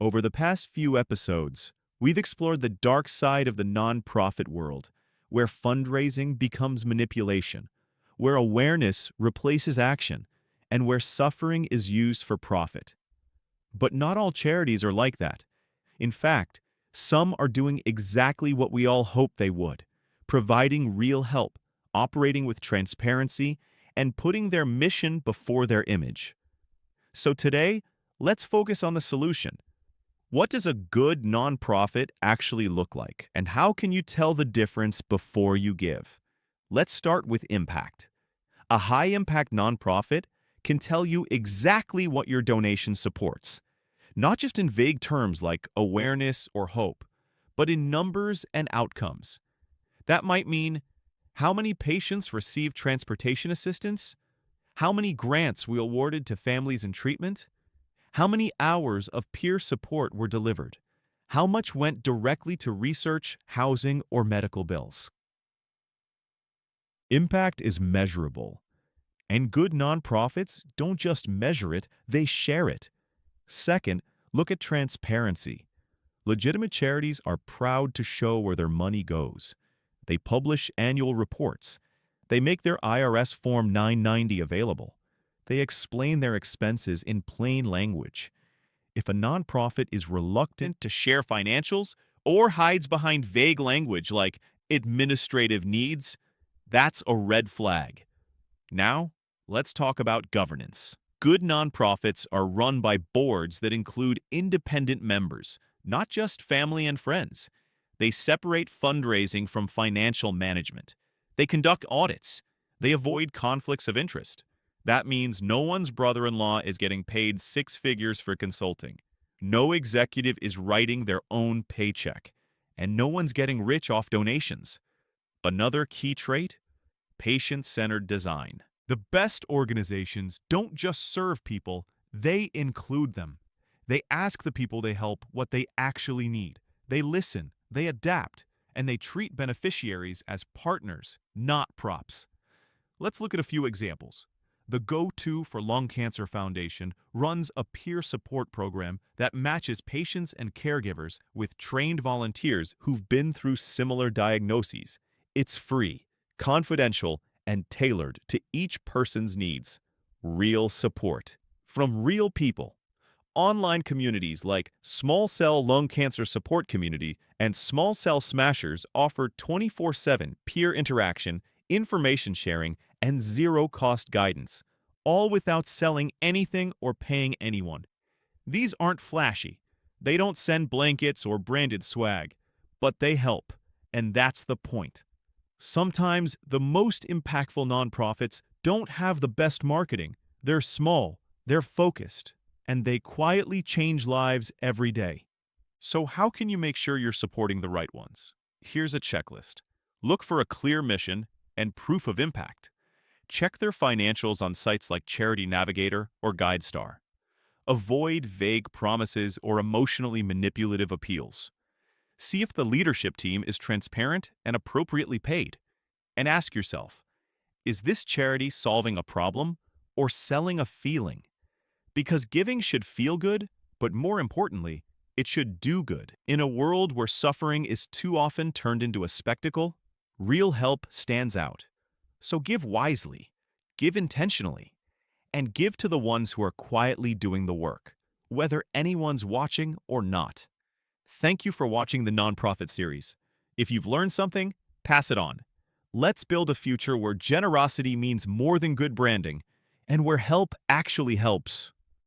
Over the past few episodes, we've explored the dark side of the nonprofit world, where fundraising becomes manipulation, where awareness replaces action, and where suffering is used for profit. But not all charities are like that. In fact, some are doing exactly what we all hoped they would, providing real help, operating with transparency, and putting their mission before their image. So today, let's focus on the solution. What does a good nonprofit actually look like, and how can you tell the difference before you give? Let's start with impact. A high-impact nonprofit can tell you exactly what your donation supports, not just in vague terms like awareness or hope, but in numbers and outcomes. That might mean how many patients receive transportation assistance, how many grants we awarded to families in treatment, how many hours of peer support were delivered, how much went directly to research, housing, or medical bills. Impact is measurable, and good nonprofits don't just measure it, they share it. Second, look at transparency. Legitimate charities are proud to show where their money goes. They publish annual reports. They make their IRS Form 990 available. They explain their expenses in plain language. If a nonprofit is reluctant to share financials or hides behind vague language like administrative needs, that's a red flag. Now, let's talk about governance. Good nonprofits are run by boards that include independent members, not just family and friends. They separate fundraising from financial management. They conduct audits. They avoid conflicts of interest. That means no one's brother-in-law is getting paid six figures for consulting. No executive is writing their own paycheck. And no one's getting rich off donations. Another key trait? Patient-centered design. The best organizations don't just serve people, they include them. They ask the people they help what they actually need. They listen, they adapt, and they treat beneficiaries as partners, not props. Let's look at a few examples. The Go-To for Lung Cancer Foundation runs a peer support program that matches patients and caregivers with trained volunteers who've been through similar diagnoses. It's free, confidential, and tailored to each person's needs. Real support from real people. Online communities like Small Cell Lung Cancer Support Community and Small Cell Smashers offer 24/7 peer interaction, information sharing, and zero-cost guidance, all without selling anything or paying anyone. These aren't flashy. They don't send blankets or branded swag, but they help, and that's the point. Sometimes the most impactful nonprofits don't have the best marketing. They're small, they're focused, and they quietly change lives every day. So how can you make sure you're supporting the right ones? Here's a checklist. Look for a clear mission and proof of impact. Check their financials on sites like Charity Navigator or GuideStar. Avoid vague promises or emotionally manipulative appeals. See if the leadership team is transparent and appropriately paid. And ask yourself, is this charity solving a problem or selling a feeling? Because giving should feel good, but more importantly, it should do good. In a world where suffering is too often turned into a spectacle, real help stands out. So give wisely, give intentionally, and give to the ones who are quietly doing the work, whether anyone's watching or not. Thank you for watching the Nonprofit series. If you've learned something, pass it on. Let's build a future where generosity means more than good branding and where help actually helps.